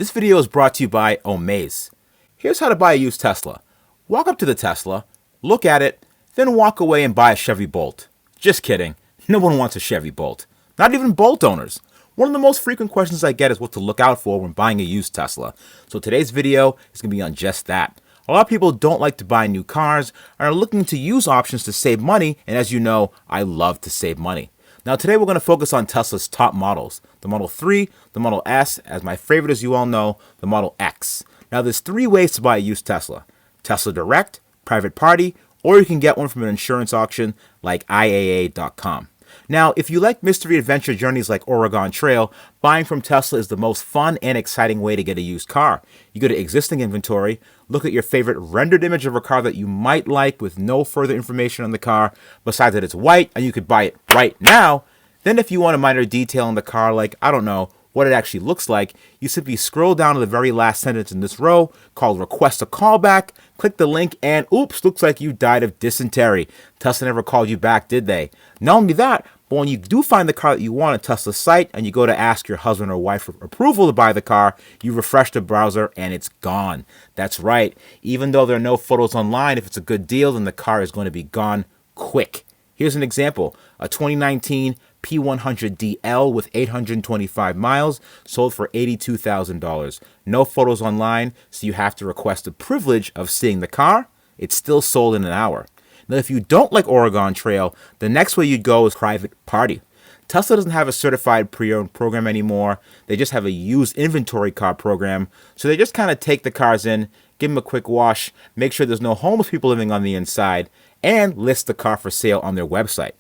This video is brought to you by Omaze. Here's how to buy a used Tesla. Walk up to the Tesla, look at it, then walk away and buy a Chevy Bolt. Just kidding. No one wants a Chevy Bolt. Not even Bolt owners. One of the most frequent questions I get is what to look out for when buying a used Tesla. So today's video is going to be on just that. A lot of people don't like to buy new cars and are looking to use options to save money, and as you know, I love to save money. Now today we're going to focus on Tesla's top models, the Model 3, the Model S, as my favorite as you all know, the Model X. Now there's three ways to buy a used Tesla. Tesla Direct, private party, or you can get one from an insurance auction like IAA.com. Now, if you like mystery adventure journeys like Oregon Trail, buying from Tesla is the most fun and exciting way to get a used car. You go to existing inventory, look at your favorite rendered image of a car that you might like with no further information on the car, besides that it's white and you could buy it right now. Then if you want a minor detail on the car, like, I don't know, what it actually looks like, you simply scroll down to the very last sentence in this row called Request a Callback, click the link, and oops, looks like you died of dysentery. Tesla never called you back, did they? Not only that, but when you do find the car that you want on Tesla's site and you go to ask your husband or wife for approval to buy the car, you refresh the browser and it's gone. That's right. Even though there are no photos online, if it's a good deal, then the car is going to be gone quick. Here's an example. A 2019 P100DL with 825 miles sold for $82,000. No photos online, so you have to request the privilege of seeing the car. It's still sold in an hour. Now, if you don't like Oregon Trail, the next way you'd go is private party. Tesla doesn't have a certified pre-owned program anymore. They just have a used inventory car program. So they just kind of take the cars in, give them a quick wash, make sure there's no homeless people living on the inside, and list the car for sale on their website.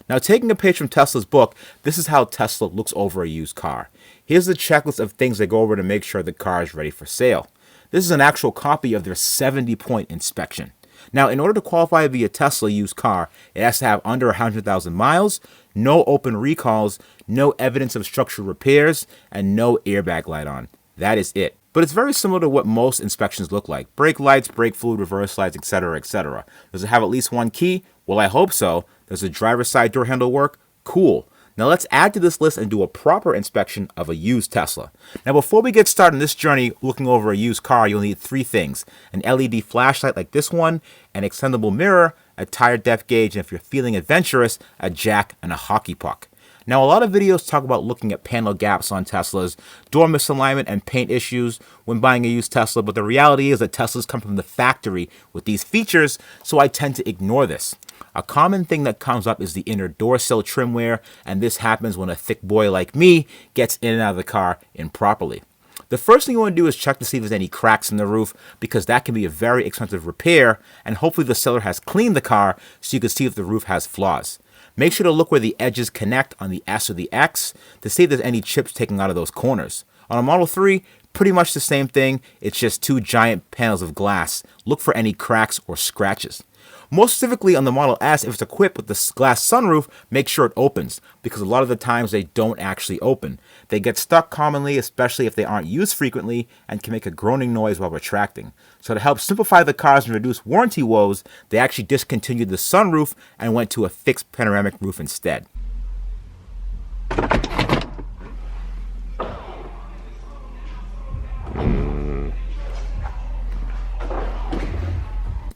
Now, taking a page from Tesla's book, this is how Tesla looks over a used car. Here's the checklist of things they go over to make sure the car is ready for sale. This is an actual copy of their 70-point inspection. Now, in order to qualify to be a Tesla used car, it has to have under 100,000 miles, no open recalls, no evidence of structural repairs, and no airbag light on. That is it. But it's very similar to what most inspections look like. Brake lights, brake fluid, reverse lights, etc., etc. Does it have at least one key? Well, I hope so. Does the driver's side door handle work? Cool. Now let's add to this list and do a proper inspection of a used Tesla. Now before we get started on this journey looking over a used car, you'll need three things. An LED flashlight like this one, an extendable mirror, a tire depth gauge, and if you're feeling adventurous, a jack and a hockey puck. Now, a lot of videos talk about looking at panel gaps on Teslas, door misalignment, and paint issues when buying a used Tesla, but the reality is that Teslas come from the factory with these features, so I tend to ignore this. A common thing that comes up is the inner door sill trim wear, and this happens when a thick boy like me gets in and out of the car improperly. The first thing you want to do is check to see if there's any cracks in the roof, because that can be a very expensive repair, and hopefully the seller has cleaned the car so you can see if the roof has flaws. Make sure to look where the edges connect on the S or the X to see if there's any chips taken out of those corners. On a Model 3, pretty much the same thing, it's just two giant panels of glass. Look for any cracks or scratches. More specifically on the Model S, if it's equipped with the glass sunroof, make sure it opens, because a lot of the times they don't actually open. They get stuck commonly, especially if they aren't used frequently, and can make a groaning noise while retracting. So to help simplify the cars and reduce warranty woes, they actually discontinued the sunroof and went to a fixed panoramic roof instead.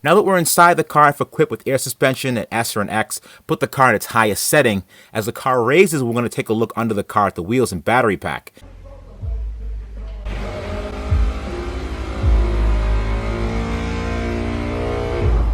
Now that we're inside the car, if equipped with air suspension, an S or an X, put the car in its highest setting. As the car raises, we're going to take a look under the car at the wheels and battery pack.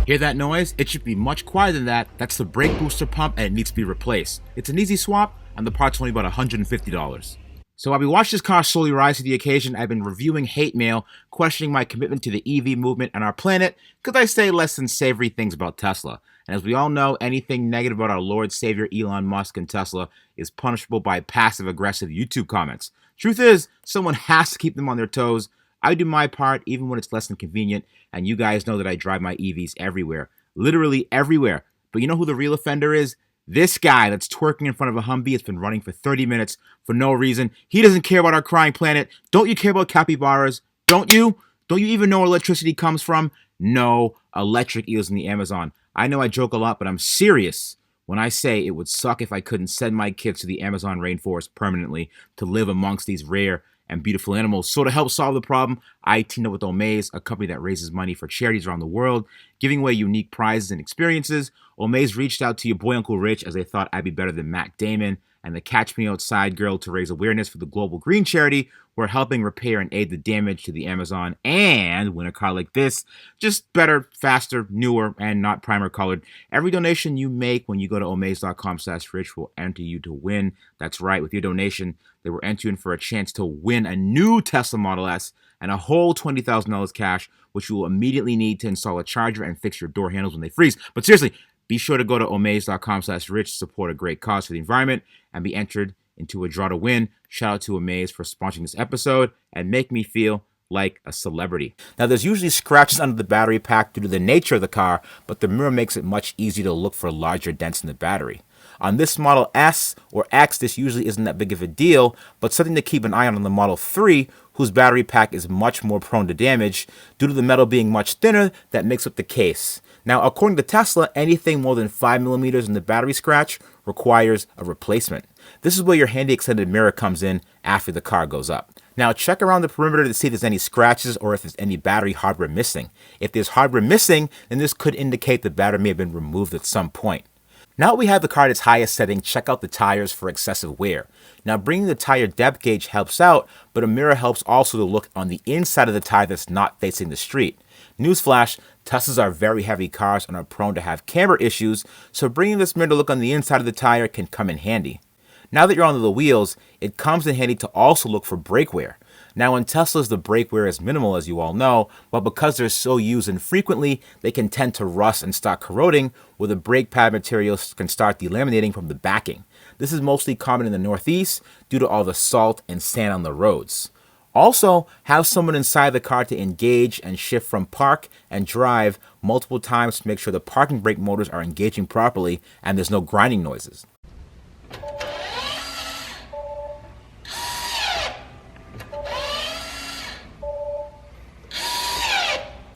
Hear that noise? It should be much quieter than that. That's the brake booster pump and it needs to be replaced. It's an easy swap and the part's only about $150. So while we watch this car slowly rise to the occasion, I've been reviewing hate mail, questioning my commitment to the EV movement and our planet, because I say less than savory things about Tesla. And as we all know, anything negative about our Lord Savior Elon Musk and Tesla is punishable by passive-aggressive YouTube comments. Truth is, someone has to keep them on their toes. I do my part, even when it's less than convenient, and you guys know that I drive my EVs everywhere. Literally everywhere. But you know who the real offender is? This guy that's twerking in front of a Humvee has been running for 30 minutes for no reason. He doesn't care about our crying planet. Don't you care about capybaras? Don't you? Don't you even know where electricity comes from? No, electric eels in the Amazon. I know I joke a lot, but I'm serious when I say it would suck if I couldn't send my kids to the Amazon rainforest permanently to live amongst these rare and beautiful animals. So to help solve the problem, I teamed up with Omaze, a company that raises money for charities around the world, giving away unique prizes and experiences. Omaze reached out to your boy Uncle Rich as they thought I'd be better than Matt Damon and the Catch Me Outside girl to raise awareness for the Global Green Charity. We're helping repair and aid the damage to the Amazon and win a car like this. Just better, faster, newer, and not primer colored. Every donation you make when you go to omaze.com/rich will enter you to win. That's right, with your donation, they will enter you in for a chance to win a new Tesla Model S and a whole $20,000 cash, which you will immediately need to install a charger and fix your door handles when they freeze. But seriously, be sure to go to omaze.com/rich to support a great cause for the environment and be entered into a draw to win. Shout out to Omaze for sponsoring this episode and make me feel like a celebrity. Now, there's usually scratches under the battery pack due to the nature of the car, but the mirror makes it much easier to look for larger dents in the battery. On this Model S or X, this usually isn't that big of a deal, but something to keep an eye on the Model 3, whose battery pack is much more prone to damage due to the metal being much thinner that makes up the case. Now, according to Tesla, anything more than 5 millimeters in the battery scratch requires a replacement. This is where your handy extended mirror comes in after the car goes up. Now, check around the perimeter to see if there's any scratches or if there's any battery hardware missing. If there's hardware missing, then this could indicate the battery may have been removed at some point. Now that we have the car at its highest setting, check out the tires for excessive wear. Now, bringing the tire depth gauge helps out, but a mirror helps also to look on the inside of the tire that's not facing the street. Newsflash, Teslas are very heavy cars and are prone to have camber issues, so bringing this mirror to look on the inside of the tire can come in handy. Now that you're on the wheels, it comes in handy to also look for brake wear. Now in Teslas, the brake wear is minimal, as you all know, but because they're so used infrequently, they can tend to rust and start corroding, where the brake pad materials can start delaminating from the backing. This is mostly common in the Northeast due to all the salt and sand on the roads. Also, have someone inside the car to engage and shift from park and drive multiple times to make sure the parking brake motors are engaging properly and there's no grinding noises.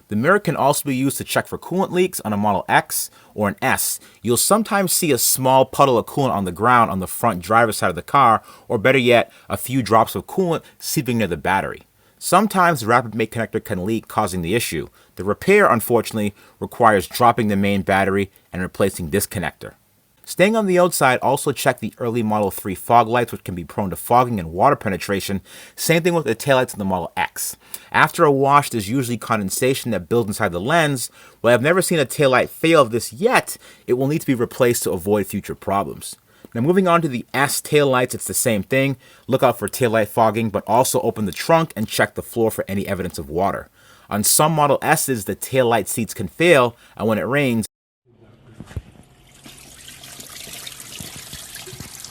The mirror can also be used to check for coolant leaks on a Model X or an S. You'll sometimes see a small puddle of coolant on the ground on the front driver's side of the car, or better yet, a few drops of coolant seeping near the battery. Sometimes the rapid mate connector can leak, causing the issue. The repair, unfortunately, requires dropping the main battery and replacing this connector. Staying on the outside, also check the early Model 3 fog lights, which can be prone to fogging and water penetration. Same thing with the taillights in the Model X. After a wash, there's usually condensation that builds inside the lens. While I've never seen a taillight fail of this yet, it will need to be replaced to avoid future problems. Now moving on to the S taillights, it's the same thing. Look out for taillight fogging, but also open the trunk and check the floor for any evidence of water. On some Model S's, the taillight seats can fail, and when it rains,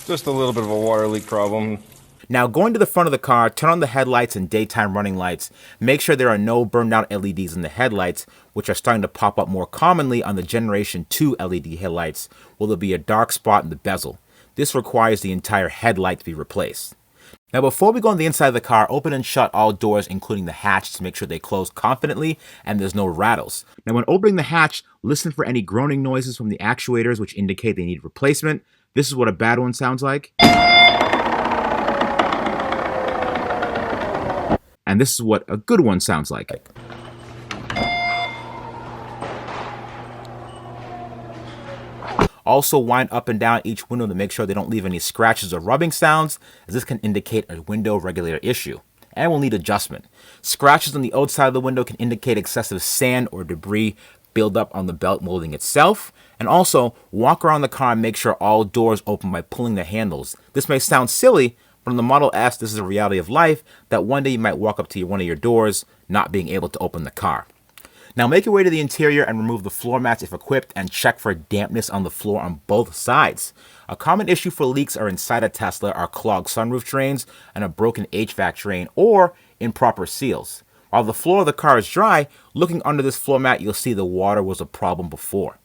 just a little bit of a water leak problem. Now, going to the front of the car, turn on the headlights and daytime running lights. Make sure there are no burned out LEDs in the headlights, which are starting to pop up more commonly on the Generation 2 LED headlights, where there'll be a dark spot in the bezel. This requires the entire headlight to be replaced. Now, before we go on the inside of the car, open and shut all doors, including the hatch, to make sure they close confidently and there's no rattles. Now, when opening the hatch, listen for any groaning noises from the actuators, which indicate they need replacement. This is what a bad one sounds like. And this is what a good one sounds like. Also, wind up and down each window to make sure they don't leave any scratches or rubbing sounds, as this can indicate a window regulator issue and will need adjustment. Scratches on the outside of the window can indicate excessive sand or debris build up on the belt molding itself. And also, walk around the car and make sure all doors open by pulling the handles. This may sound silly, but on the Model S, this is a reality of life, that one day you might walk up to one of your doors not being able to open the car. Now make your way to the interior and remove the floor mats if equipped, and check for dampness on the floor on both sides. A common issue for leaks are inside a Tesla are clogged sunroof drains and a broken HVAC drain or improper seals. While the floor of the car is dry, looking under this floor mat, you'll see the water was a problem before.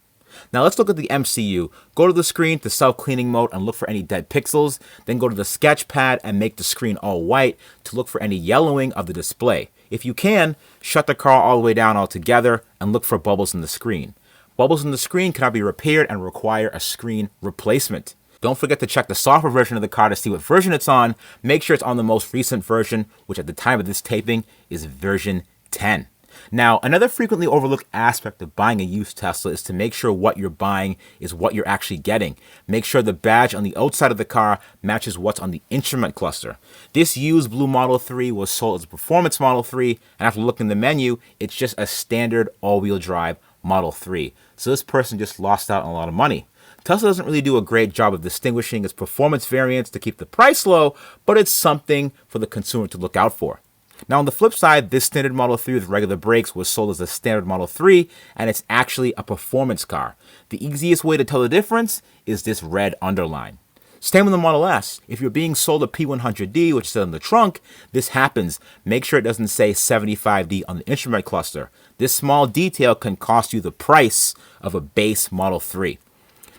Now let's look at the MCU. Go to the screen to self-cleaning mode and look for any dead pixels. Then go to the sketch pad and make the screen all white to look for any yellowing of the display. If you can, shut the car all the way down altogether and look for bubbles in the screen. Bubbles in the screen cannot be repaired and require a screen replacement. Don't forget to check the software version of the car to see what version it's on. Make sure it's on the most recent version, which at the time of this taping is version 10. Now, another frequently overlooked aspect of buying a used Tesla is to make sure what you're buying is what you're actually getting. Make sure the badge on the outside of the car matches what's on the instrument cluster. This used blue Model 3 was sold as a performance Model 3, and after looking in the menu, it's just a standard all-wheel drive Model 3. So this person just lost out on a lot of money. Tesla doesn't really do a great job of distinguishing its performance variants to keep the price low, but it's something for the consumer to look out for. Now, on the flip side, this standard Model 3 with regular brakes was sold as a standard Model 3, and it's actually a performance car. The easiest way to tell the difference is this red underline. Same with the Model S. If you're being sold a P100D, which is on the trunk, this happens. Make sure it doesn't say 75D on the instrument cluster. This small detail can cost you the price of a base Model 3.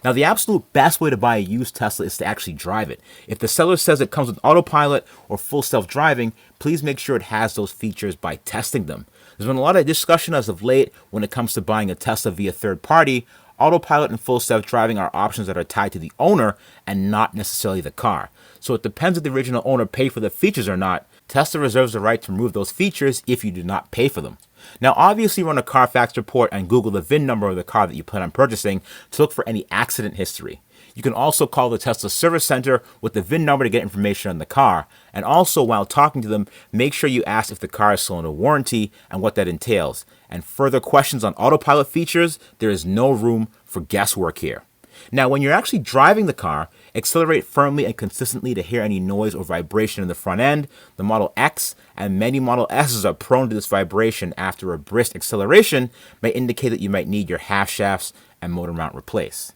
Now, the absolute best way to buy a used Tesla is to actually drive it. If the seller says it comes with autopilot or full self-driving, please make sure it has those features by testing them. There's been a lot of discussion as of late when it comes to buying a Tesla via third party. Autopilot and full self-driving are options that are tied to the owner and not necessarily the car. So it depends if the original owner paid for the features or not. Tesla reserves the right to remove those features if you do not pay for them. Now, obviously, run a Carfax report and Google the VIN number of the car that you plan on purchasing to look for any accident history. You can also call the Tesla service center with the VIN number to get information on the car. And also, while talking to them, make sure you ask if the car is still under warranty and what that entails. And further questions on autopilot features, there is no room for guesswork here. Now, when you're actually driving the car, accelerate firmly and consistently to hear any noise or vibration in the front end. The Model X and many Model S's are prone to this vibration after a brisk acceleration may indicate that you might need your half shafts and motor mount replaced.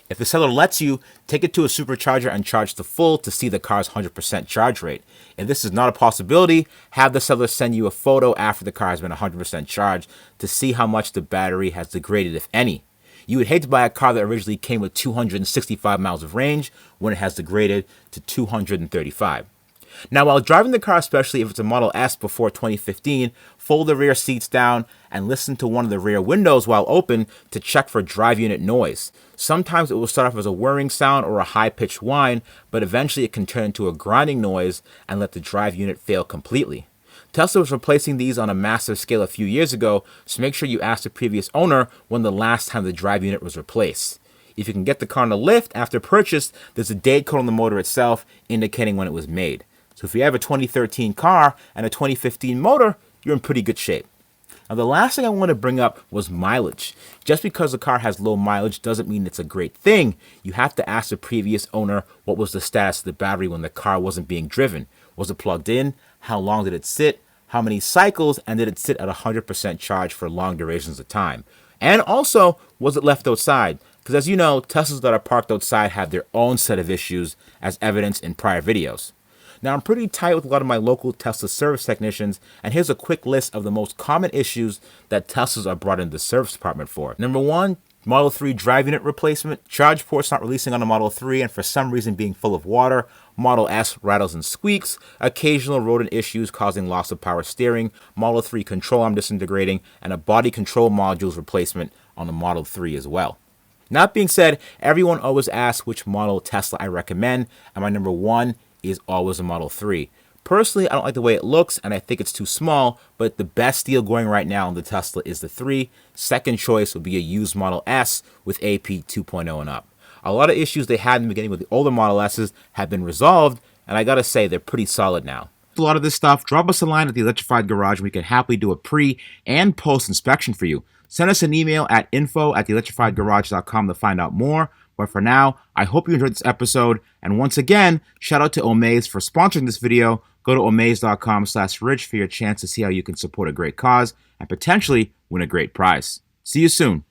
If the seller lets you, take it to a supercharger and charge to full to see the car's 100% charge rate. If this is not a possibility, have the seller send you a photo after the car has been 100% charged to see how much the battery has degraded, if any. You would hate to buy a car that originally came with 265 miles of range when it has degraded to 235. Now, while driving the car, especially if it's a Model S before 2015, fold the rear seats down and listen to one of the rear windows while open to check for drive unit noise. Sometimes it will start off as a whirring sound or a high-pitched whine, but eventually it can turn into a grinding noise and let the drive unit fail completely. Tesla was replacing these on a massive scale a few years ago, so make sure you ask the previous owner when the last time the drive unit was replaced. If you can get the car on the lift after purchase, there's a date code on the motor itself indicating when it was made. So if you have a 2013 car and a 2015 motor, you're in pretty good shape. Now, the last thing I want to bring up was mileage. Just because the car has low mileage doesn't mean it's a great thing. You have to ask the previous owner what was the status of the battery when the car wasn't being driven. Was it plugged in? How long did it sit? How many cycles? And did it sit at 100% charge for long durations of time? And also, was it left outside? Because as you know, Teslas that are parked outside have their own set of issues, as evidenced in prior videos. Now, I'm pretty tight with a lot of my local Tesla service technicians, and here's a quick list of the most common issues that Teslas are brought into the service department for. Number 1, Model 3 drive unit replacement. Charge ports not releasing on the Model 3 and for some reason being full of water. Model S rattles and squeaks. Occasional rodent issues causing loss of power steering. Model 3 control arm disintegrating. And a body control modules replacement on the Model 3 as well. That being said, everyone always asks which model Tesla I recommend, and my number 1 is always a Model 3. Personally, I don't like the way it looks, and I think it's too small, but the best deal going right now on the Tesla is the 3. Second choice would be a used Model S with AP 2.0 and up. A lot of issues they had in the beginning with the older Model S's have been resolved, and I gotta say, they're pretty solid now. A lot of this stuff, drop us a line at the Electrified Garage, and we can happily do a pre- and post-inspection for you. Send us an email at info@theelectrifiedgarage.com to find out more. But for now, I hope you enjoyed this episode. And once again, shout out to Omaze for sponsoring this video. Go to omaze.com/rich for your chance to see how you can support a great cause and potentially win a great prize. See you soon.